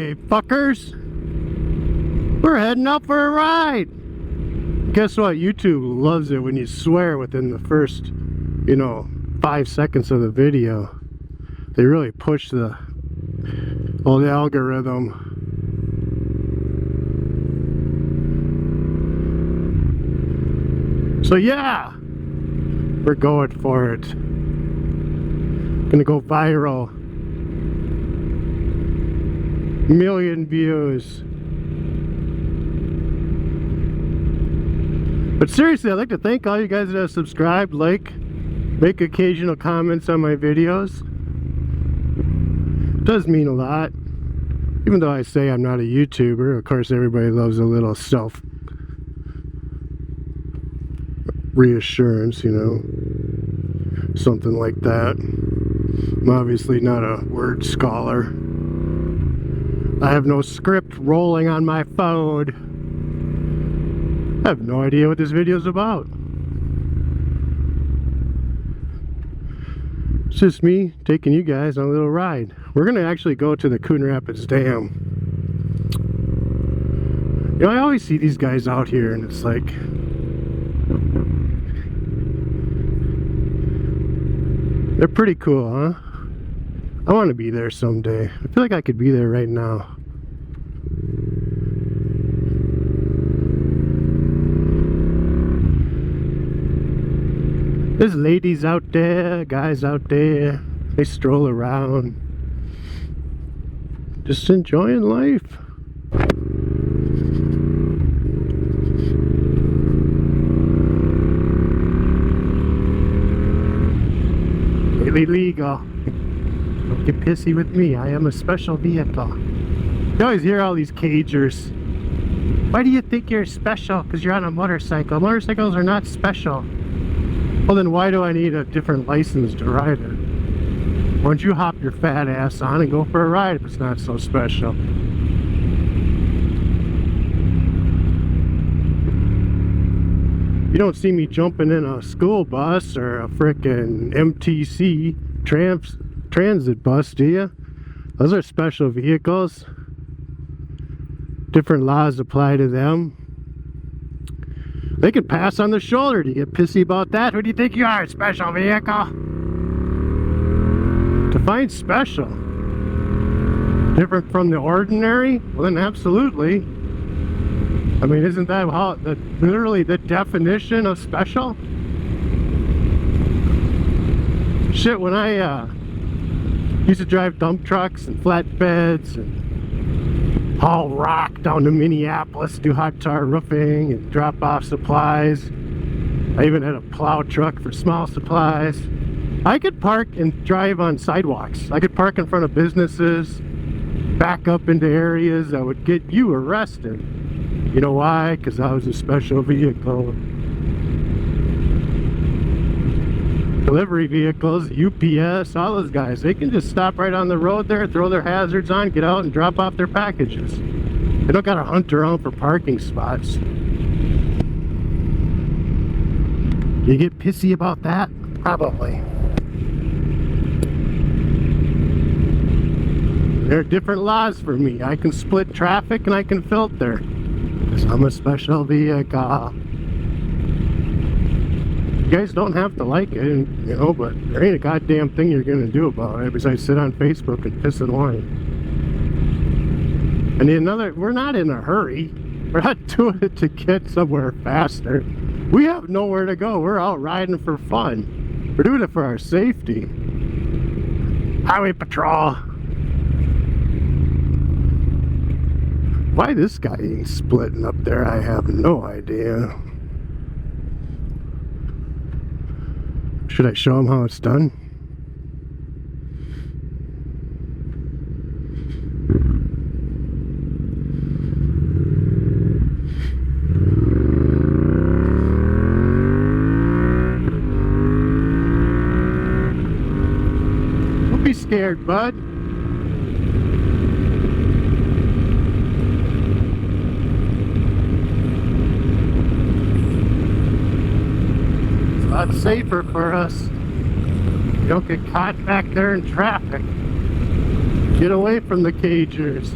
Okay, fuckers, we're heading up for a ride. Guess what? YouTube loves it when you swear within the first, 5 seconds of the video. They really push the old algorithm. So yeah, we're going for it. Gonna go viral. Million views. But seriously, I'd like to thank all you guys that have subscribed, make occasional comments on my videos. It does mean a lot. Even though I say I'm not a YouTuber, of course everybody loves a little self reassurance, something like that. I'm obviously not a word scholar. I have no script rolling on my phone. I have no idea what this video is about. It's just me taking you guys on a little ride. We're gonna actually go to the Coon Rapids Dam. I always see these guys out here and it's like, they're pretty cool, huh? I want to be there someday. I feel like I could be there right now. There's ladies out there, guys out there. They stroll around, just enjoying life. Illegal. Don't get pissy with me. I am a special vehicle. You always hear all these cagers. Why do you think you're special? Because you're on a motorcycle. Motorcycles are not special. Well, then why do I need a different license to ride it? Why don't you hop your fat ass on and go for a ride if it's not so special? You don't see me jumping in a school bus or a frickin' MTC transit bus, do you? Those are special vehicles. Different laws apply to them. They can pass on the shoulder. Do you get pissy about that? Who do you think you are, a special vehicle? Define special. Different from the ordinary? Well, then absolutely. I mean, isn't that literally the definition of special? Shit, when I used to drive dump trucks and flatbeds and haul rock down to Minneapolis, do hot tar roofing and drop off supplies. I even had a plow truck for small supplies. I could park and drive on sidewalks. I could park in front of businesses, back up into areas that would get you arrested. You know why? Because I was a special vehicle. Delivery vehicles, UPS, all those guys, they can just stop right on the road there, throw their hazards on, get out and drop off their packages. They don't gotta hunt around for parking spots. You get pissy about that? Probably. There are different laws for me. I can split traffic and I can filter. Because I'm a special vehicle. You guys don't have to like it, but there ain't a goddamn thing you're gonna do about it besides sit on Facebook and piss and whine. And we're not in a hurry. We're not doing it to get somewhere faster. We have nowhere to go. We're out riding for fun. We're doing it for our safety. Highway patrol. Why this guy ain't splitting up there, I have no idea. Should I show him how it's done? Don't be scared, bud. Lot safer for us. You don't get caught back there in traffic. Get away from the cagers.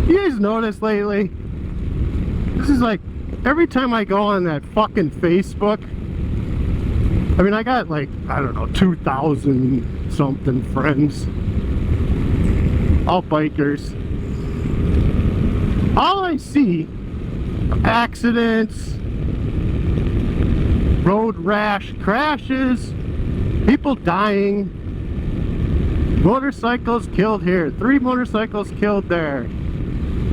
You guys notice lately? This is like, every time I go on that fucking Facebook, I mean, I got like, I don't know, 2,000 something friends. All bikers. All I see, accidents, road rash crashes, people dying, motorcycles killed here, 3 motorcycles killed there.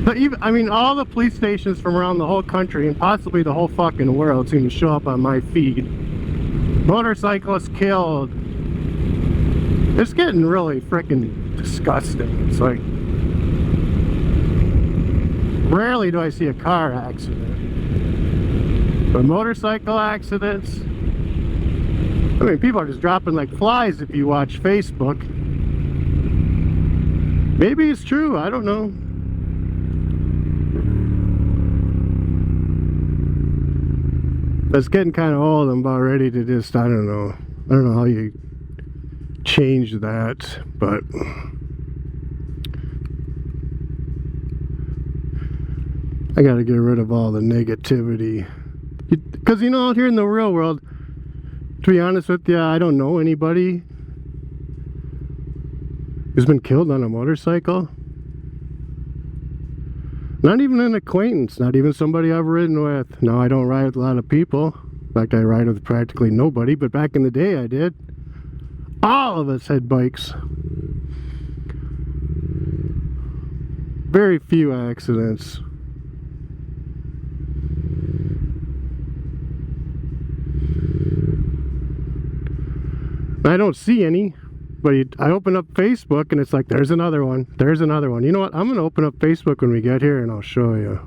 But even, I mean, all the police stations from around the whole country and possibly the whole fucking world seem to show up on my feed. Motorcyclists killed. It's getting really freaking disgusting. It's like, rarely do I see a car accident, but motorcycle accidents, I mean, people are just dropping like flies if you watch Facebook. Maybe it's true, I don't know. It's getting kind of old. I'm about ready to just, I don't know how you change that, but I gotta get rid of all the negativity. Because, you know, out here in the real world, to be honest with you, I don't know anybody who's been killed on a motorcycle. Not even an acquaintance, not even somebody I've ridden with. No, I don't ride with a lot of people. In fact, I ride with practically nobody, but back in the day I did. All of us had bikes. Very few accidents. I don't see any. But I open up Facebook and it's like, there's another one. There's another one. You know what? I'm going to open up Facebook when we get here and I'll show you.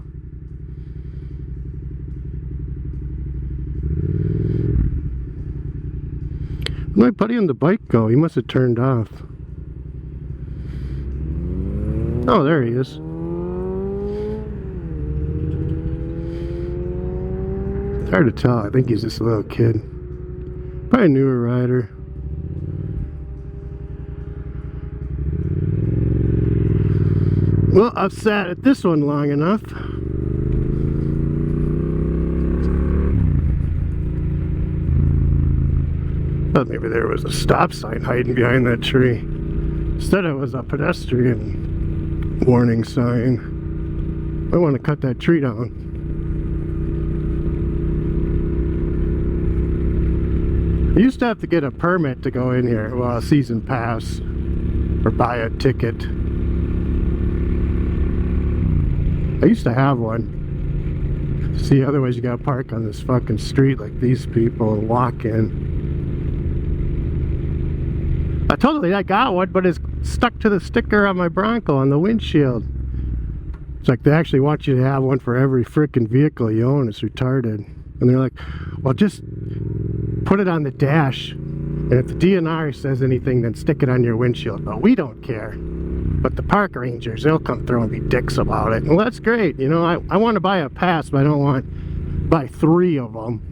Where'd my buddy on the bike go? He must have turned off. Oh, there he is. It's hard to tell. I think he's just a little kid. Probably a newer rider. Well, I've sat at this one long enough. Thought maybe there was a stop sign hiding behind that tree. Instead it was a pedestrian warning sign. I want to cut that tree down. I used to have to get a permit to go in here, well, a season pass, or buy a ticket. I used to have one. See, otherwise you gotta park on this fucking street like these people and walk in. I got one, but it's stuck to the sticker on my Bronco on the windshield. It's like they actually want you to have one for every freaking vehicle you own. It's retarded. And they're like, well, just put it on the dash. And if the DNR says anything, then stick it on your windshield. But we don't care. But the park rangers, they'll come through and be dicks about it. Well, that's great. You know, I want to buy a pass, but I don't want to buy 3 of them.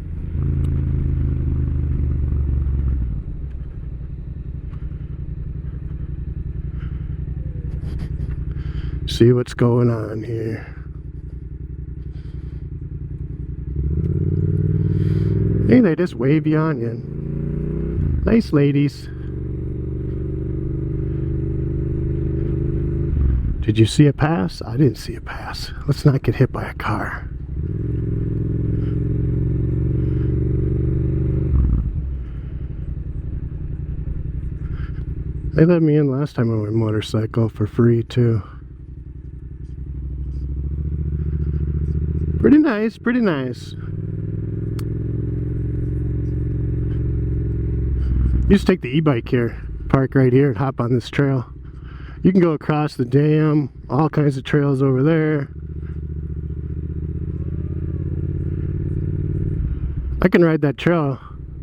See what's going on here. Hey, they just wave you on you. Nice ladies. Did you see a pass? I didn't see a pass. Let's not get hit by a car. They let me in last time on my motorcycle for free too. Pretty nice, pretty nice. You just take the e-bike here, park right here and hop on this trail. You can go across the dam, all kinds of trails over there. I can ride that trail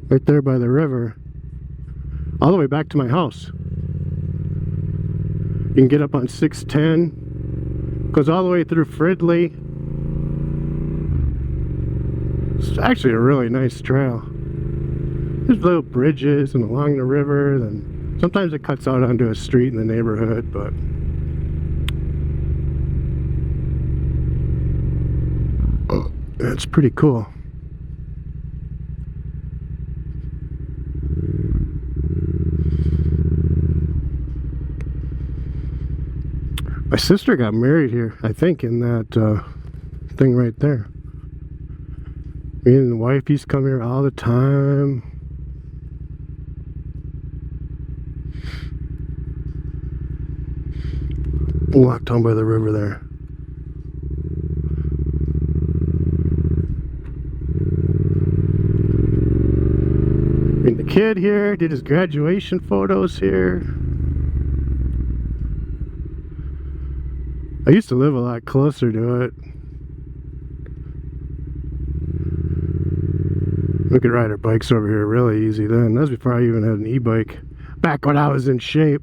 right there by the river all the way back to my house. You can get up on 610, goes all the way through Fridley. It's actually a really nice trail. There's little bridges and along the river, then sometimes it cuts out onto a street in the neighborhood, but That's pretty cool. My sister got married here, I think, in that thing right there. Me and the wife used to come here all the time. Walk down by the river there. And the kid here did his graduation photos here. I used to live a lot closer to it. We could ride our bikes over here really easy then. That was before I even had an e-bike. Back when I was in shape.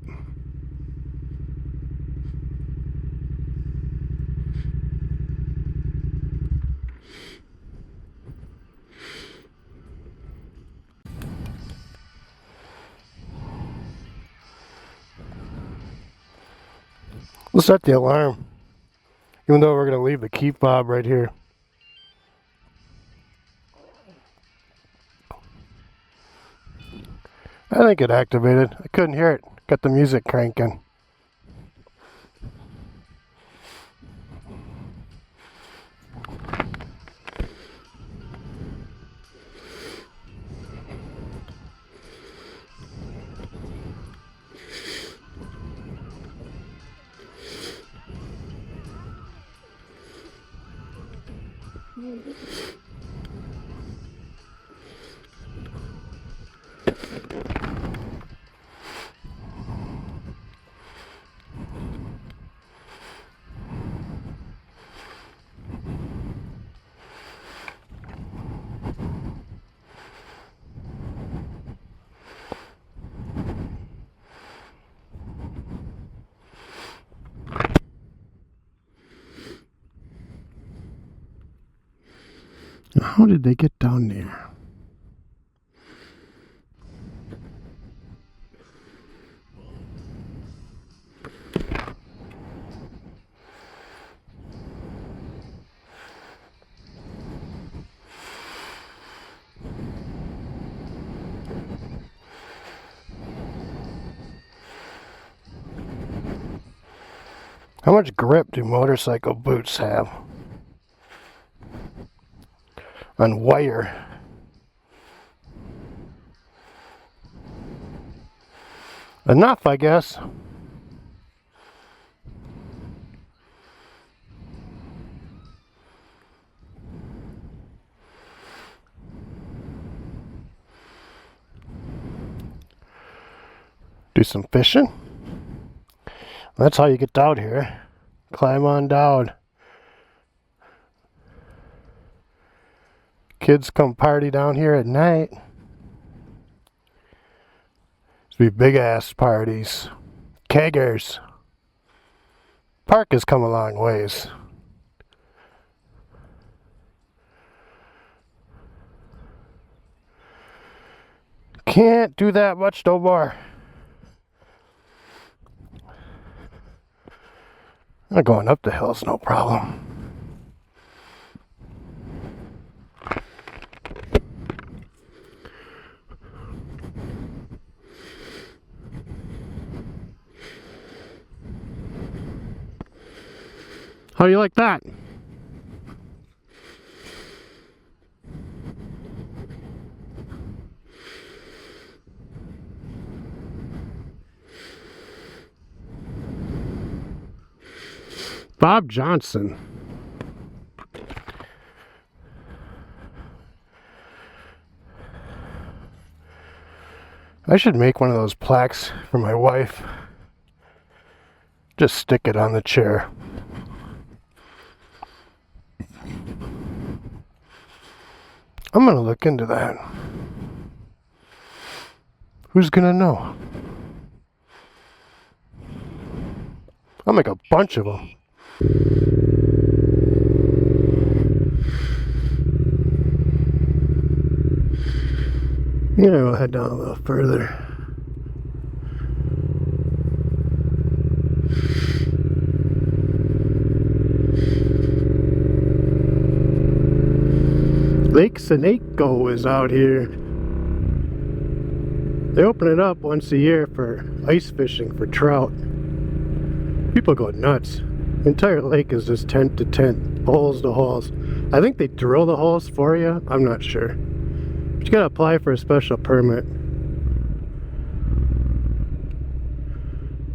We'll set the alarm. Even though we're going to leave the key fob right here. I think it activated. I couldn't hear it. Got the music cranking. How did they get down there? How much grip do motorcycle boots have? On wire. Enough, I guess. Do some fishing. That's how you get down here. Climb on down. Kids come party down here at night. It's be big ass parties. Keggers. Park has come a long ways. Can't do that much no more. Not going up the hill's no problem. How do you like that? Bob Johnson. I should make one of those plaques for my wife. Just stick it on the chair. I'm gonna look into that. Who's gonna know? I'll make a bunch of them. Yeah, we'll head down a little further. Lake Seneco is out here. They open it up once a year for ice fishing for trout. People go nuts. The entire lake is just tent to tent, holes to holes. I think they drill the holes for you. I'm not sure. But you gotta apply for a special permit.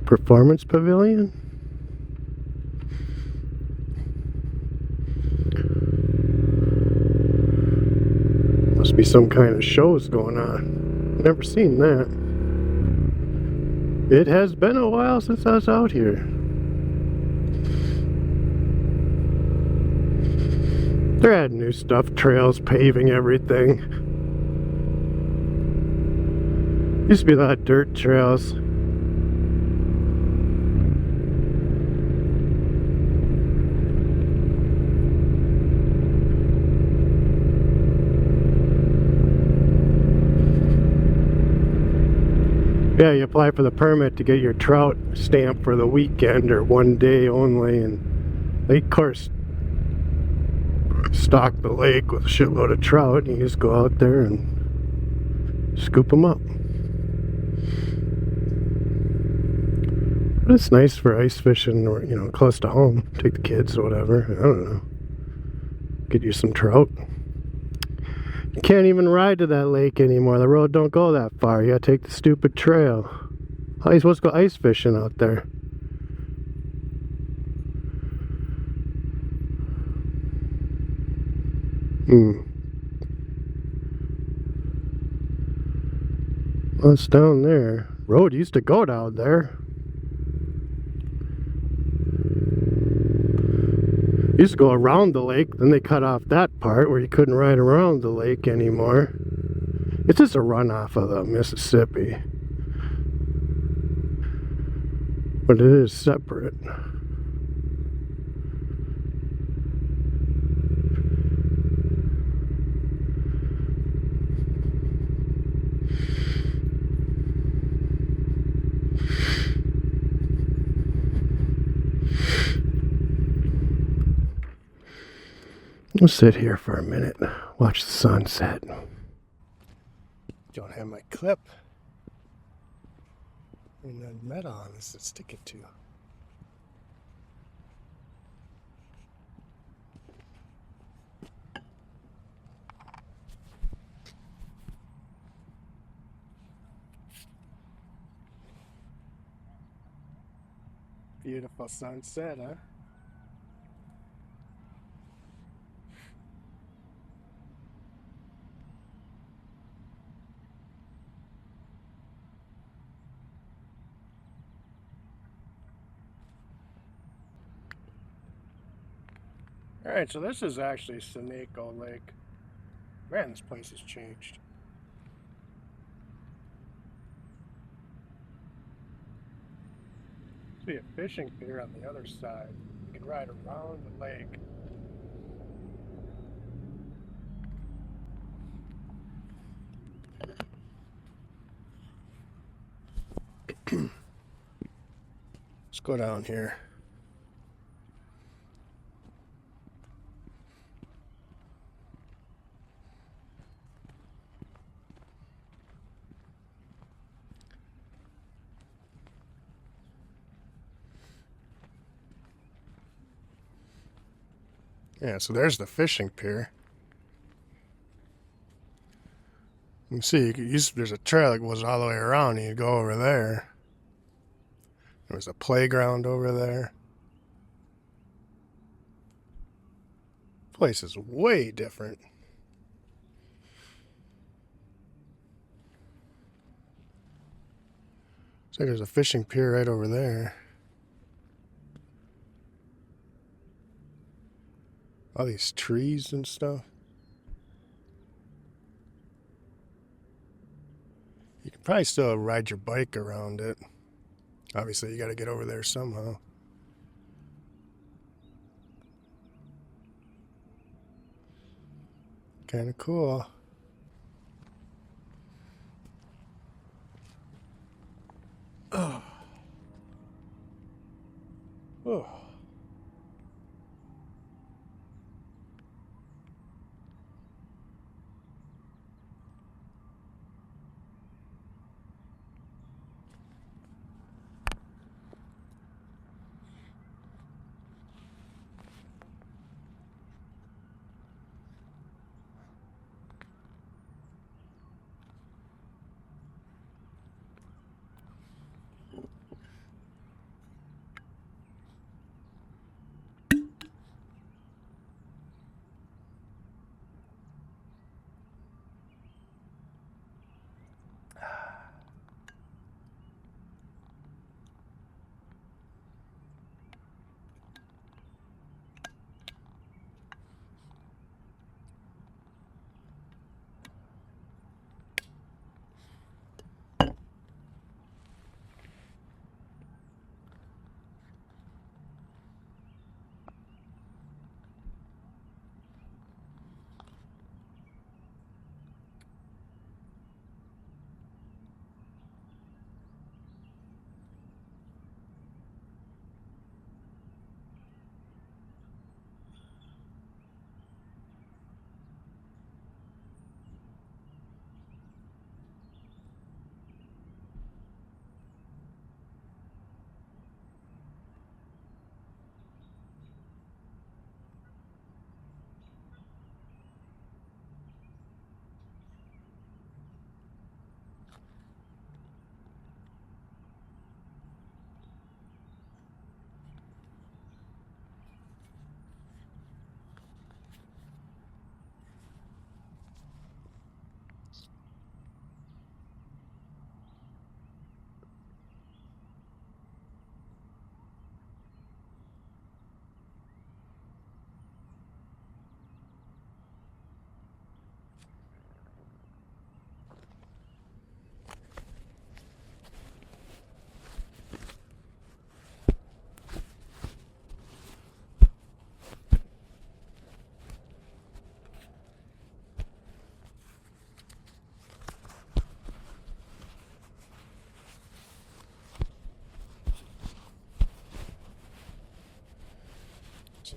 Performance Pavilion? Must be some kind of shows going on. Never seen that. It has been a while since I was out here. They're adding new stuff, trails, paving everything. Used to be a lot of dirt trails. Yeah, you apply for the permit to get your trout stamp for the weekend or one day only, and they of course stock the lake with a shitload of trout, and you just go out there and scoop them up. But it's nice for ice fishing, or you know, close to home. Take the kids or whatever. I don't know. Get you some trout. You can't even ride to that lake anymore. The road don't go that far. You gotta take the stupid trail. How are you supposed to go ice fishing out there? Well, it's down there. Road used to go down there. Used to go around the lake, then they cut off that part where you couldn't ride around the lake anymore. It's just a runoff of the Mississippi. But it is separate. I'll sit here for a minute, watch the sunset. Don't have my clip. And the metal on this to stick it to. Beautiful sunset, huh? Alright, so this is actually Seneco Lake. Man, this place has changed. See a fishing pier on the other side. You can ride around the lake. Let's go down here. Yeah, so there's the fishing pier. You can see, there's a trail that goes all the way around, and you go over there. There's a playground over there. Place is way different. So there's a fishing pier right over there. All these trees and stuff. You can probably still ride your bike around it. Obviously, you got to get over there somehow. Kind of cool. Oh. Oh.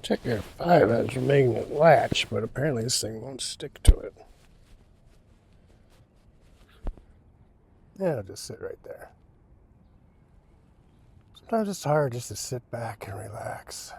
Check your 5 has a magnet latch, but apparently this thing won't stick to it. Yeah, it'll just sit right there. Sometimes it's hard just to sit back and relax.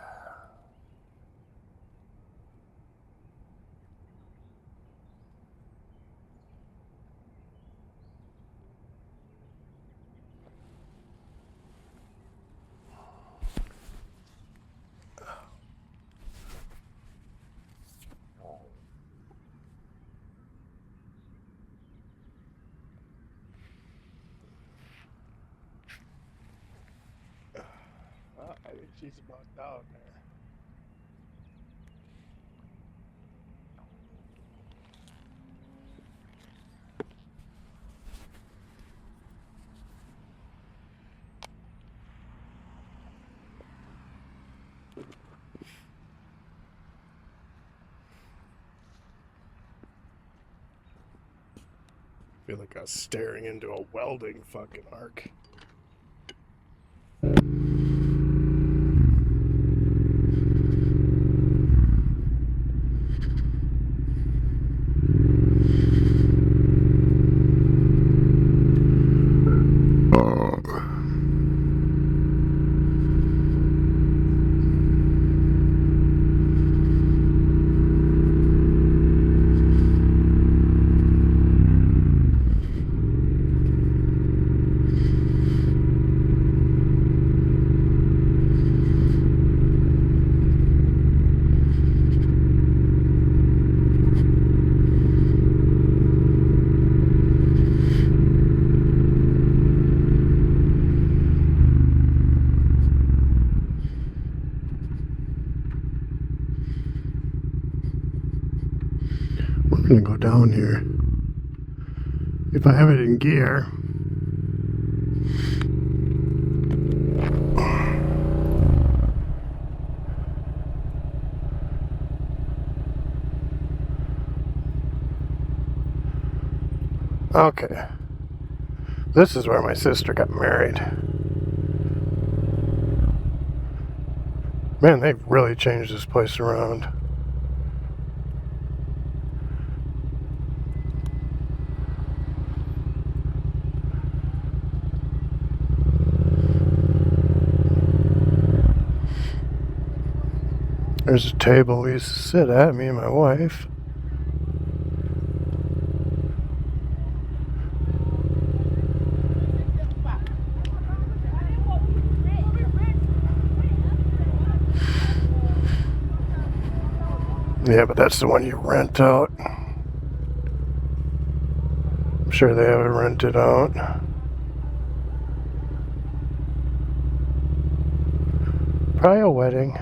I think she's about down there. I feel like I was staring into a welding fucking arc. I'm gonna go down here. If I have it in gear. Okay. This is where my sister got married. Man, they've really changed this place around. There's a table we used to sit at, me and my wife. Yeah, but that's the one you rent out. I'm sure they have it rented out. Probably a wedding.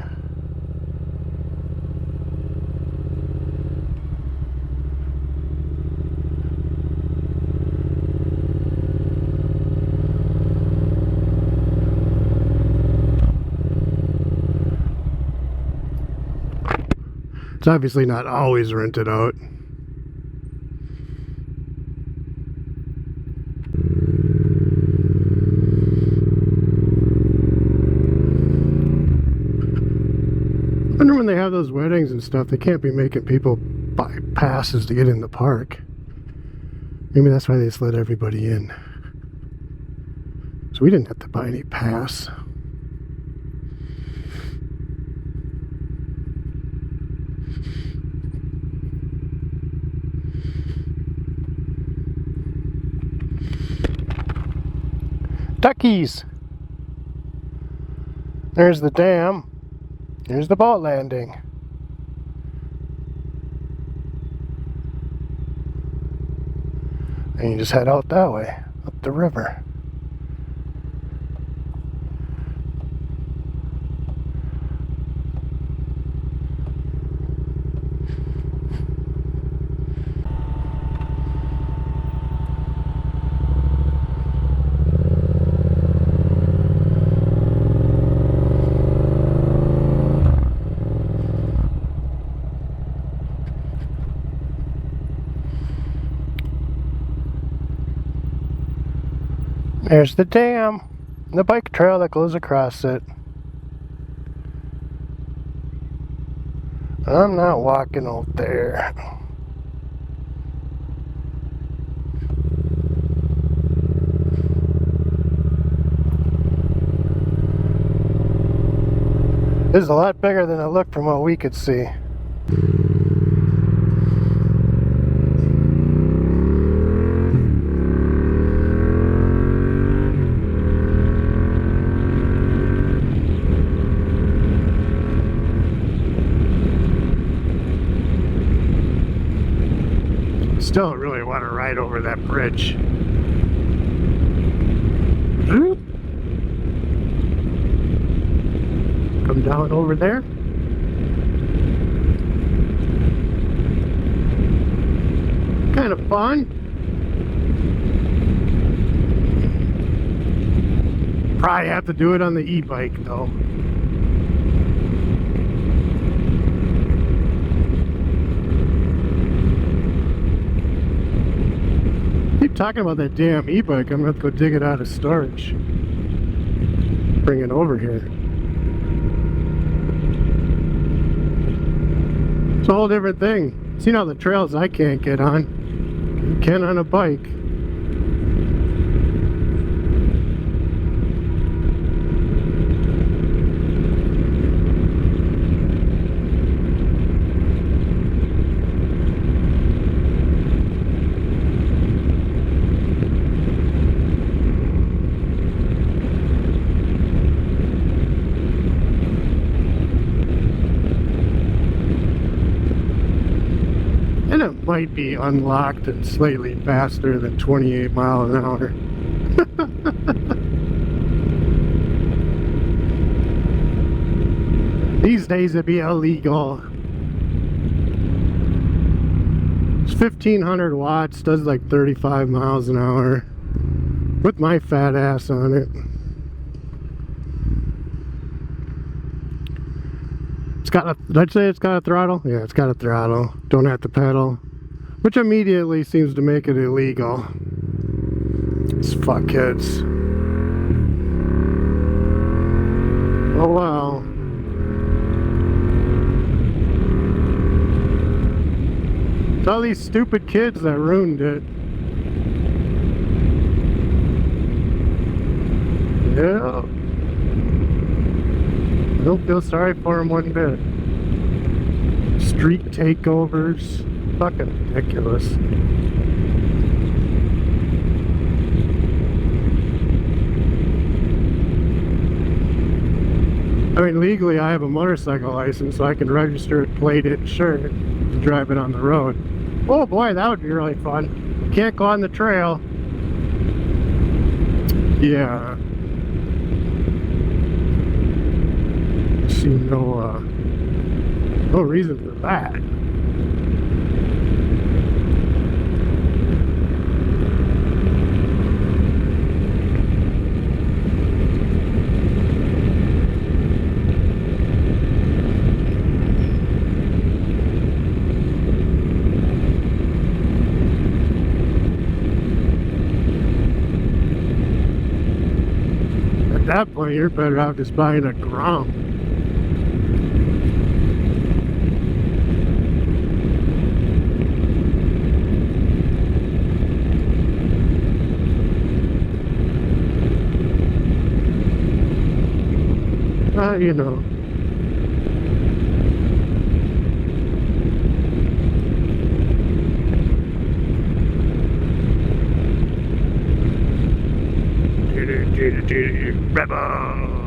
It's obviously not always rented out. I wonder when they have those weddings and stuff, they can't be making people buy passes to get in the park. Maybe that's why they just let everybody in. So we didn't have to buy any pass. Duckies! There's the dam. Here's the boat landing. And you just head out that way, up the river. There's the dam, the bike trail that goes across it. I'm not walking out there. This is a lot bigger than it looked from what we could see. Still don't really want to ride over that bridge. Come down over there. Kind of fun. Probably have to do it on the e-bike though. Keep talking about that damn e-bike. I'm gonna have to go dig it out of storage. Bring it over here. It's a whole different thing. See, all the trails I can't get on, you can on a bike. And it might be unlocked and slightly faster than 28 miles an hour. These days it'd be illegal. It's 1500 watts, does like 35 miles an hour. With my fat ass on it. It's got a, did I say it's got a throttle? Yeah, it's got a throttle. Don't have to pedal. Which immediately seems to make it illegal. These fuckheads. Oh wow. It's all these stupid kids that ruined it. Yeah. I don't feel sorry for him one bit. Street takeovers. Fucking ridiculous. I mean, legally I have a motorcycle license, so I can register it, plate it, insure it, and drive it on the road. Oh boy, that would be really fun. You can't go on the trail. Yeah. See no reason for that. At that point, you're better off just buying a Grom. You know. Rebel.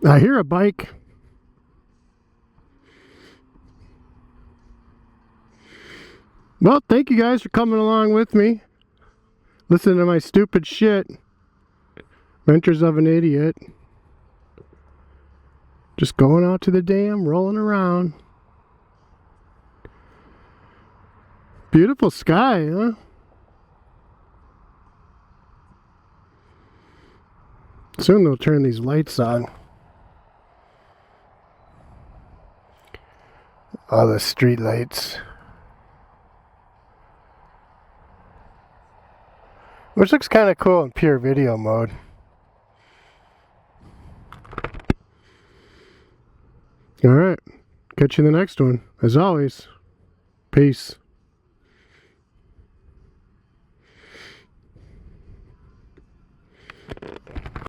I hear a bike. Well, thank you guys for coming along with me. Listen to my stupid shit. Adventures of an Idiot. Just going out to the dam, rolling around. Beautiful sky, huh? Soon they'll turn these lights on. All the street lights. Which looks kind of cool in pure video mode. Alright, catch you in the next one. As always, peace.